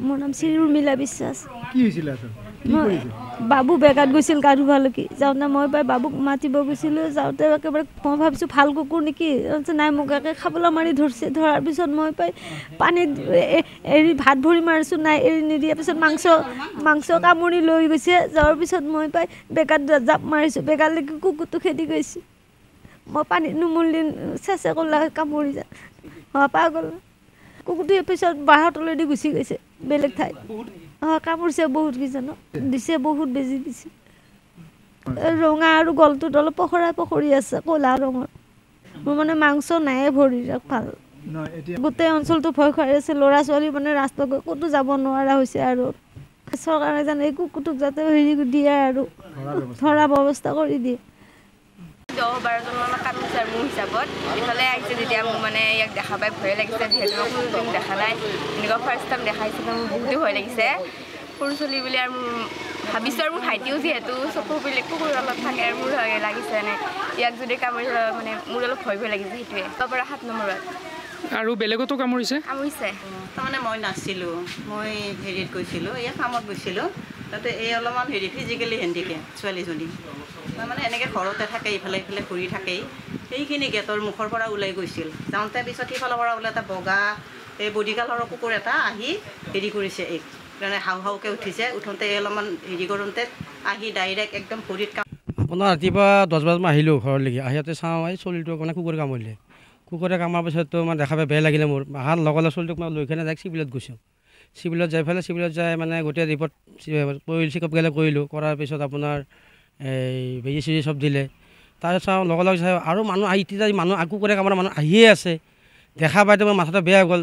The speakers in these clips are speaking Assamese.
মোৰ নাম শ্ৰী উৰ্মিলা বিশ্বাস। কি হৈছিল আচল? বাবু বেগাত গৈছিল গা ধুবালৈকে যাওঁতে মই পাই বাবুক মাতিব গৈছিলোঁ। যাওঁতে একেবাৰে মই ভাবিছোঁ ভাল কুকুৰ নেকি, নাই মোক একে খাবলৈ মাৰি ধৰিছে। ধৰাৰ পিছত মই পাই পানীত এৰি ভাত ভৰি মাৰিছোঁ, নাই এৰি নিদিয়াৰ পিছত মাংস কামুৰি লৈ গৈছে। যোৱাৰ পিছত মই পাই বেগাত জাপ মাৰিছোঁ, বেগালৈকে কুকুৰটো খেদি গৈছে। মই পানীত নুমুলি চেঁচে ক'লা কামুৰি যায় পাগল কুকুৰটোৰ পিছত বাঁহৰ তলেদি গুচি গৈছে বেলেগ ঠাইত। কামুৰিছে বহুত কেইজনক দিছে, বহুত বেজি দিছে। ৰঙা আৰু গলটোত অলপ পখৰি আছে ক'লা ৰঙৰ। মোৰ মানে মাংস নায়ে ভৰি ভাল। গোটেই অঞ্চলটো ভয় খুৱাই আছে। ল'ৰা ছোৱালী মানে ৰাস্তাত ক'তো যাব নোৱাৰা হৈছে। আৰু চৰকাৰে জানে এই কুকুৰটোক যাতে হেৰি দিয়ে আৰু ধৰা ব্যৱস্থা কৰি দিয়ে। 10-12জন মানৰ কামুৰিছে মোৰ হিচাপত। ইফালে আহিছে যেতিয়া মোৰ মানে ইয়াক দেখা পাই ভয়ে লাগিছে, যিহেতু মই কোনোদিন দেখা নাই। এনেকুৱা ফাৰ্ষ্ট টাইম দেখা হিচাপে মোৰ বহুতেই ভয় লাগিছে। সৰু চলি বুলি আৰু ভাবিছোঁ আৰু মোৰ ভাইটিও যিহেতু চকু বুলি কুকুৰ অলপ থাকে আৰু মোৰ লাগিছে মানে ইয়াক যদি কামুৰি মানে মোৰ অলপ ভয় লাগিছে। সেইটোৱে তাৰ পৰা 7 নম্বৰত আৰু বেলেগতো কামুৰিছে। তাৰমানে মই নাছিলোঁ, মই হেৰিত গৈছিলোঁ, এই কামত গৈছিলোঁ। তাতে এই অলপমান ফিজিকেলি হেণ্ডিকেপ ছোৱালীজনী তাৰমানে এনেকৈ ঘৰতে থাকে, ইফালে ইফালে ঘূৰি থাকেই। সেইখিনি গেটৰ মুখৰ পৰা ওলাই গৈছিল। যাওঁতে পিছত সিফালৰ পৰা ওলাই এটা বগা এই বডি কালাৰৰ কুকুৰ এটা আহি হেৰি কৰিছে, এই মানে হাওকে উঠিছে। উঠোঁতে অলপমান হেৰি কৰোঁতে আহি ডাইৰেক্ট একদম ভৰিত আপোনাৰ ৰাতিপুৱা 10 বজাত আহিলোঁ ঘৰলৈকে। আহিতে চাওঁ এই চলিটোক মানে কুকুৰে কামুৰিলে। কুকুৰে কামাৰ পিছততো মানে দেখা পাই বেয়া লাগিলে মোৰ। অহাৰ লগে লগে চলিটোক মই লৈ কিনে যাই চিভিলত গৈছোঁ। চিভিলত যাই পেলাই চিভিলত যাই মানে গোটেই ৰিপৰ্ট চেকআপ গেলে কৰিলোঁ। কৰাৰ পিছত আপোনাৰ এই বেজি চেজি চব দিলে। তাৰপিছত চাওঁ লগে লগে চাওঁ আৰু মানুহ কুকুৰে কামোৰা মানুহ আহিয়ে আছে। দেখা পাইতো মোৰ মাথাটো বেয়া হৈ গ'ল।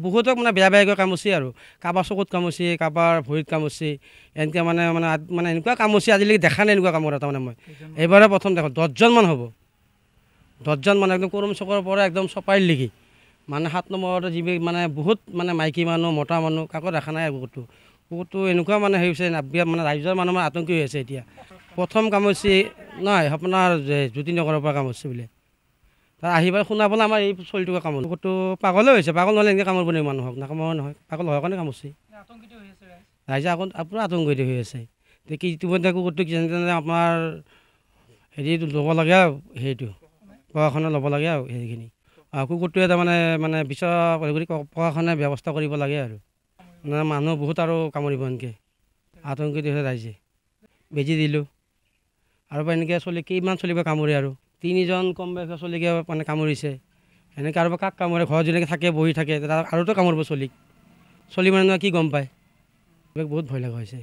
বহুতক মানে বেয়াকৈ কামুৰিছে আৰু কাৰোবাৰ চকুত কামুৰিছে, কাৰোবাৰ ভৰিত কামুৰিছে। এনেকৈ মানে এনেকুৱা কামুৰিছে আজিলৈকে দেখা নাই এনেকুৱা কামোৰা। তাৰমানে মই এইবাৰে প্ৰথম দেখোঁ 10জনমান হ'ব। 10জন মানে একদম কৰম চকৰ পৰা একদম চপাইৰ লিগি মানে 7 নম্বৰতে যিবি মানে বহুত মানে মাইকী মানুহ মতা মানুহ কাকো দেখা নাই। কুকুৰটো এনেকুৱা মানে হেৰি হৈছে মানে ৰাইজৰ মানুহ মানে আতংকি হৈ আছে এতিয়া। প্ৰথম কামুৰিছে নহয় আপোনাৰ জ্যোতিনগৰৰ পৰা কামুৰিছে বোলে। তাৰ আহি পেলাই শুনা পালে আমাৰ এই চলিটোকে কামুৰিছে। কুকুৰটো পাগলে হৈছে, পাগল নহ'লে এনেকৈ কামুৰিব নেকি মানুহক? নাকামোৰা নহয়, পাগল হোৱাৰ কাৰণে কামুৰিছে। ৰাইজে পূৰা আতংকিত হৈ আছে। কি ইতিমধ্যে কুকুৰটো যেনে আপোনাৰ হেৰি ল'ব লাগে আৰু হেৰিটো প্ৰশাসনে ল'ব লাগে আৰু হেৰিখিনি। কুকুৰটোৱে তাৰমানে বিচাৰ কৰি প্ৰশাসনে ব্যৱস্থা কৰিব লাগে আৰু মানে মানুহ বহুত আৰু কামুৰিব এনেকৈ আতংকিত হৈছে ৰাইজে। বেজি দিলোঁ আৰু এনেকৈ চলি কিমান চলিব কামুৰে আৰু 3জন কম বয়সৰ চলিকে মানে কামুৰিছে। এনেকৈ আৰু কাক কামুৰে? ঘৰত যেনেকৈ থাকে বহি থাকে আৰুতো কামুৰিব চলি মানে কি গম পায়? বহুত ভয় লগা হৈছে।